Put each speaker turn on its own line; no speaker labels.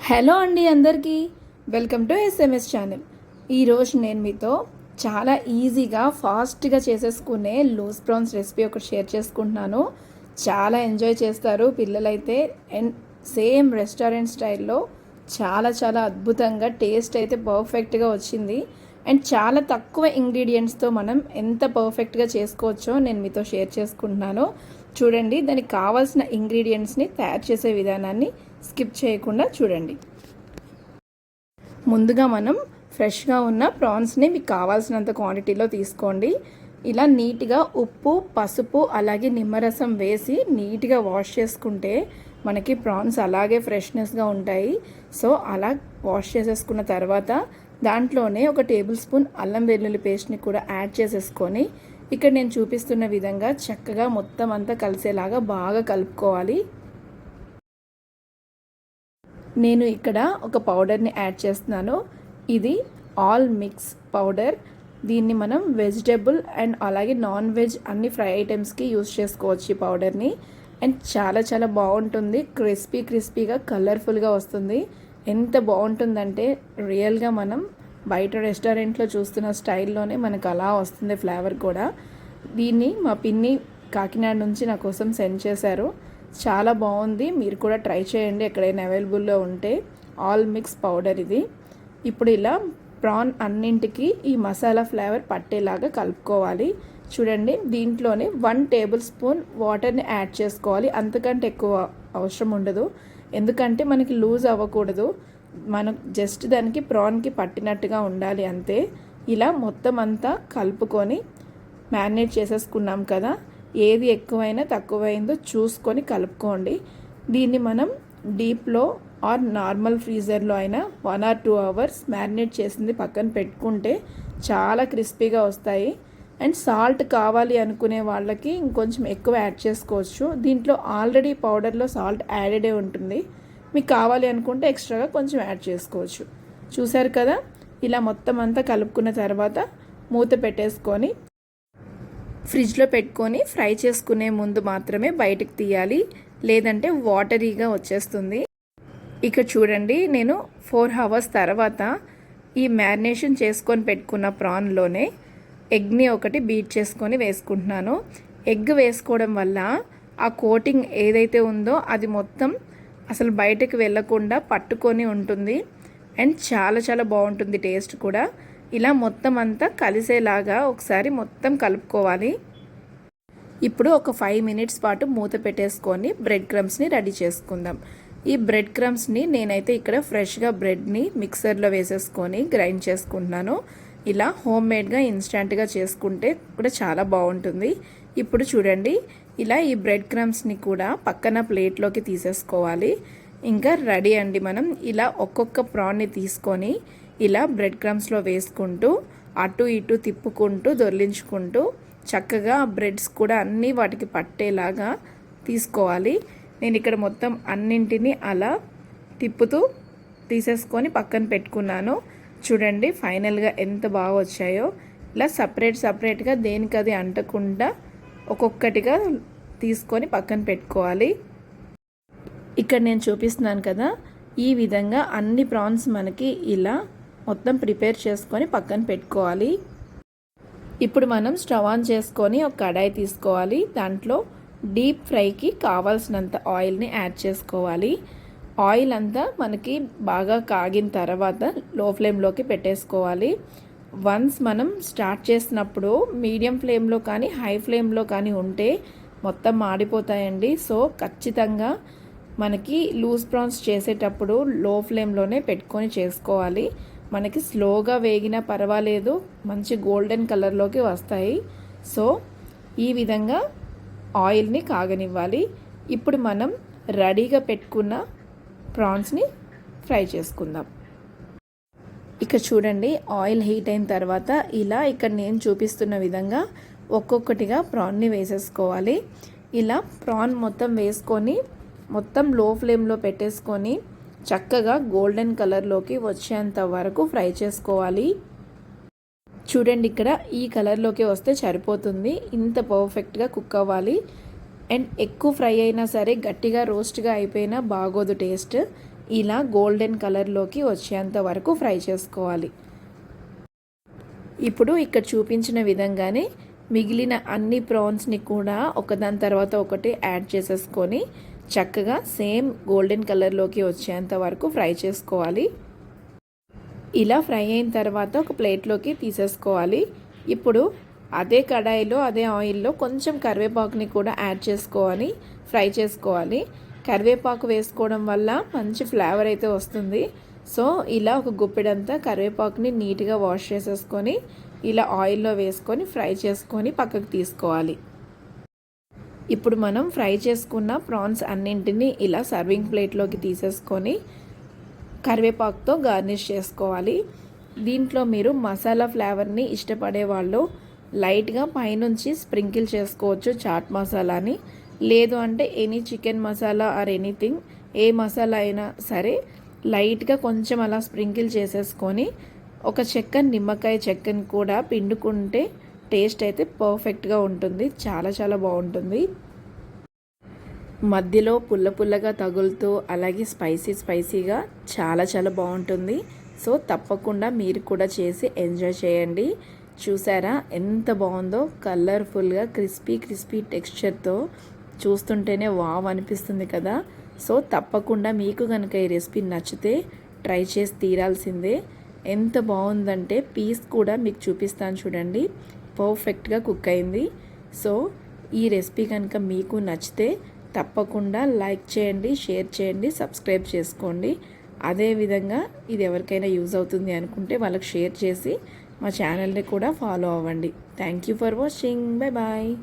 Hello అండి అందరికీ welcome to SMS channel. ఈరోజు నేను మీతో చాలా ఈజీగా ఫాస్ట్గా చేసేసుకునే లూజ్ ప్రాన్స్ రెసిపీ ఒకటి షేర్ చేసుకుంటున్నాను. చాలా ఎంజాయ్ చేస్తారు పిల్లలైతే. అండ్ సేమ్ రెస్టారెంట్ స్టైల్లో చాలా చాలా అద్భుతంగా టేస్ట్ అయితే పర్ఫెక్ట్గా వచ్చింది. అండ్ చాలా తక్కువ ఇంగ్రీడియంట్స్తో మనం ఎంత పర్ఫెక్ట్గా చేసుకోవచ్చో నేను మీతో షేర్ చేసుకుంటున్నాను. చూడండి, దానికి కావాల్సిన ఇంగ్రీడియంట్స్ని తయారు చేసే విధానాన్ని స్కిప్ చేయకుండా చూడండి. ముందుగా మనం ఫ్రెష్గా ఉన్న ప్రాన్స్ని మీకు కావాల్సినంత క్వాంటిటీలో తీసుకోండి. ఇలా నీట్గా ఉప్పు, పసుపు అలాగే నిమ్మరసం వేసి నీట్గా వాష్ చేసుకుంటే మనకి ప్రాన్స్ అలాగే ఫ్రెష్నెస్గా ఉంటాయి. సో అలా వాష్ చేసేసుకున్న తర్వాత దాంట్లోనే ఒక టేబుల్ స్పూన్ అల్లం వెల్లుల్లి పేస్ట్ని కూడా యాడ్ చేసేసుకొని ఇక్కడ నేను చూపిస్తున్న విధంగా చక్కగా మొత్తం అంతా కలిసేలాగా బాగా కలుపుకోవాలి. నేను ఇక్కడ ఒక పౌడర్ని యాడ్ చేస్తున్నాను. ఇది ఆల్ మిక్స్ పౌడర్. దీన్ని మనం వెజిటబుల్ అండ్ అలాగే నాన్ వెజ్ అన్ని ఫ్రై ఐటమ్స్కి యూజ్ చేసుకోవచ్చు ఈ పౌడర్ని. అండ్ చాలా చాలా బాగుంటుంది. క్రిస్పీగా కలర్ఫుల్గా వస్తుంది. ఎంత బాగుంటుందంటే రియల్గా మనం బయట రెస్టారెంట్లో చూస్తున్న స్టైల్లోనే మనకు అలా వస్తుంది ఫ్లేవర్ కూడా. దీన్ని మా పిన్ని కాకినాడ నుంచి నా కోసం సెండ్ చేశారు. చాలా బాగుంది, మీరు కూడా ట్రై చేయండి ఎక్కడైనా అవైలబుల్లో ఉంటే. ఆల్ మిక్స్ పౌడర్ ఇది. ఇప్పుడు ఇలా ప్రాన్ అన్నింటికి ఈ మసాలా ఫ్లేవర్ పట్టేలాగా కలుపుకోవాలి. చూడండి, దీంట్లోనే 1 టేబుల్ స్పూన్ వాటర్ని యాడ్ చేసుకోవాలి. అంతకంటే ఎక్కువ అవసరం ఉండదు, ఎందుకంటే మనకి లూజ్ అవ్వకూడదు. మనం జస్ట్ దానికి ప్రాన్కి పట్టినట్టుగా ఉండాలి అంతే. ఇలా మొత్తం అంతా కలుపుకొని మ్యారినేట్ చేసేసుకున్నాం కదా, ఏది ఎక్కువైనా తక్కువైందో చూసుకొని కలుపుకోండి. దీన్ని మనం డీప్లో ఆర్ నార్మల్ ఫ్రీజర్లో అయినా 1 or 2 hours మ్యారినేట్ చేసింది పక్కన పెట్టుకుంటే చాలా క్రిస్పీగా వస్తాయి. అండ్ సాల్ట్ కావాలి అనుకునే వాళ్ళకి ఇంకొంచెం ఎక్కువ యాడ్ చేసుకోవచ్చు. దీంట్లో ఆల్రెడీ పౌడర్లో సాల్ట్ యాడెడే ఉంటుంది. మీకు కావాలి అనుకుంటే ఎక్స్ట్రాగా కొంచెం యాడ్ చేసుకోవచ్చు. చూసారు కదా, ఇలా మొత్తం అంతా కలుపుకున్న తర్వాత మూత పెట్టేసుకొని ఫ్రిడ్జ్లో పెట్టుకొని ఫ్రై చేసుకునే ముందు మాత్రమే బయటకు తీయాలి, లేదంటే వాటరీగా వచ్చేస్తుంది. ఇక్కడ చూడండి, నేను 4 hours తర్వాత ఈ మ్యారినేషన్ చేసుకొని పెట్టుకున్న ప్రాన్లోనే ఎగ్ని ఒకటి బీట్ చేసుకొని వేసుకుంటున్నాను. ఎగ్ వేసుకోవడం వల్ల ఆ కోటింగ్ ఏదైతే ఉందో అది మొత్తం అసలు బయటకు వెళ్ళకుండా పట్టుకొని ఉంటుంది. అండ్ చాలా చాలా బాగుంటుంది టేస్ట్ కూడా. ఇలా మొత్తం అంతా కలిసేలాగా ఒకసారి మొత్తం కలుపుకోవాలి. ఇప్పుడు ఒక 5 minutes పాటు మూత పెట్టేసుకొని బ్రెడ్ క్రమ్స్ని రెడీ చేసుకుందాం. ఈ బ్రెడ్ క్రమ్స్ని నేనైతే ఇక్కడ ఫ్రెష్గా బ్రెడ్ని మిక్సర్లో వేసేసుకొని గ్రైండ్ చేసుకుంటున్నాను. ఇలా హోమ్ మేడ్గా ఇన్స్టెంట్గా చేసుకుంటే కూడా చాలా బాగుంటుంది. ఇప్పుడు చూడండి, ఇలా ఈ బ్రెడ్ క్రమ్స్ని కూడా పక్కన ప్లేట్లోకి తీసేసుకోవాలి. ఇంకా రెడీ అండి. మనం ఇలా ఒక్కొక్క ప్రాన్ని తీసుకొని ఇలా బ్రెడ్ క్రమ్స్లో వేసుకుంటూ అటు ఇటు తిప్పుకుంటూ దొర్లించుకుంటూ చక్కగా బ్రెడ్స్ కూడా అన్నీ వాటికి పట్టేలాగా తీసుకోవాలి. నేను ఇక్కడ మొత్తం అన్నింటినీ అలా తిప్పుతూ తీసేసుకొని పక్కన పెట్టుకున్నాను. చూడండి ఫైనల్గా ఎంత బాగా వచ్చాయో. ఇలా సపరేట్గా దేనికది అంటకుండా ఒక్కొక్కటిగా తీసుకొని పక్కన పెట్టుకోవాలి. ఇక్కడ నేను చూపిస్తున్నాను కదా, ఈ విధంగా అన్ని ప్రాన్స్ మనకి ఇలా మొత్తం ప్రిపేర్ చేసుకొని పక్కన పెట్టుకోవాలి. ఇప్పుడు మనం స్టవ్ ఆన్ చేసుకొని ఒక కడాయి తీసుకోవాలి. దాంట్లో డీప్ ఫ్రైకి కావాల్సినంత ఆయిల్ని యాడ్ చేసుకోవాలి. ఆయిల్ అంతా మనకి బాగా కాగిన తర్వాత లో ఫ్లేమ్లోకి పెట్టేసుకోవాలి. వన్స్ మనం స్టార్ట్ చేసినప్పుడు మీడియం ఫ్లేమ్లో కానీ హై ఫ్లేమ్లో కానీ ఉంటే మొత్తం మాడిపోతాయండి. సో ఖచ్చితంగా మనకి లూజ్ ప్రాన్స్ చేసేటప్పుడు లో ఫ్లేమ్లోనే పెట్టుకొని చేసుకోవాలి. మనకి స్లోగా వేగినా పర్వాలేదు, మంచి గోల్డెన్ కలర్లోకి వస్తాయి. సో ఈ విధంగా ఆయిల్ని కాగనివ్వాలి. ఇప్పుడు మనం రెడీగా పెట్టుకున్న ప్రాన్స్ని ఫ్రై చేసుకుందాం. ఇక చూడండి, ఆయిల్ హీట్ అయిన తర్వాత ఇలా ఇక్కడ నేను చూపిస్తున్న విధంగా ఒక్కొక్కటిగా ప్రాన్ని వేసేసుకోవాలి. ఇలా ప్రాన్ మొత్తం వేసుకొని మొత్తం లో ఫ్లేమ్లో పెట్టేసుకొని చక్కగా గోల్డెన్ కలర్లోకి వచ్చేంత వరకు ఫ్రై చేసుకోవాలి. చూడండి, ఇక్కడ ఈ కలర్లోకి వస్తే సరిపోతుంది. ఇంత పర్ఫెక్ట్గా కుక్ అవ్వాలి. అండ్ ఎక్కువ ఫ్రై అయినా సరే గట్టిగా రోస్ట్గా అయిపోయినా బాగోదు టేస్ట్. ఇలా గోల్డెన్ కలర్లోకి వచ్చేంత వరకు ఫ్రై చేసుకోవాలి. ఇప్పుడు ఇక్కడ చూపించిన విధంగానే మిగిలిన అన్ని ప్రాన్స్ని కూడా ఒకదాని తర్వాత ఒకటి యాడ్ చేసేసుకొని చక్కగా సేమ్ గోల్డెన్ కలర్లోకి వచ్చేంత వరకు ఫ్రై చేసుకోవాలి. ఇలా ఫ్రై అయిన తర్వాత ఒక ప్లేట్లోకి తీసేసుకోవాలి. ఇప్పుడు అదే కడాయిలో అదే ఆయిల్లో కొంచెం కరివేపాకుని కూడా యాడ్ చేసుకొని ఫ్రై చేసుకోవాలి. కరివేపాకు వేసుకోవడం వల్ల మంచి ఫ్లేవర్ అయితే వస్తుంది. సో ఇలా ఒక గుప్పెడంతా కరివేపాకుని నీట్గా వాష్ చేసేసుకొని ఇలా ఆయిల్లో వేసుకొని ఫ్రై చేసుకొని పక్కకు తీసుకోవాలి. ఇప్పుడు మనం ఫ్రై చేసుకున్న ప్రాన్స్ అన్నింటినీ ఇలా సర్వింగ్ ప్లేట్లోకి తీసేసుకొని కరివేపాకుతో గార్నిష్ చేసుకోవాలి. దీంట్లో మీరు మసాలా ఫ్లేవర్ని ఇష్టపడే వాళ్ళు లైట్గా పైనుంచి స్ప్రింకిల్ చేసుకోవచ్చు చాట్ మసాలాని. లేదు అంటే any chicken masala or anything, ఏ మసాలా అయినా సరే లైట్గా కొంచెం అలా స్ప్రింకిల్ చేసేసుకొని ఒక నిమ్మకాయ చెక్కని కూడా పిండుకుంటే టేస్ట్ అయితే పర్ఫెక్ట్గా ఉంటుంది. చాలా చాలా బాగుంటుంది. మధ్యలో పుల్లగా తగులుతూ అలాగే స్పైసీగా చాలా చాలా బాగుంటుంది. సో తప్పకుండా మీరు కూడా చేసి ఎంజాయ్ చేయండి. చూసారా ఎంత బాగుందో, కలర్ఫుల్గా క్రిస్పీ టెక్స్చర్తో చూస్తుంటేనే వావ్ అనిపిస్తుంది కదా. సో తప్పకుండా మీకు కనుక ఈ రెసిపీ నచ్చితే ట్రై చేసి తీరాల్సిందే. ఎంత బాగుందంటే పీస్ కూడా మీకు చూపిస్తాను చూడండి, పర్ఫెక్ట్గా కుక్ అయింది. సో ఈ రెసిపీ కనుక మీకు నచ్చితే తప్పకుండా లైక్ చేయండి, షేర్ చేయండి, సబ్స్క్రైబ్ చేసుకోండి. అదేవిధంగా ఇది ఎవరికైనా యూజ్ అవుతుంది అనుకుంటే వాళ్ళకి షేర్ చేసి మా ఛానల్ని కూడా ఫాలో అవ్వండి. Thank you for watching. Bye.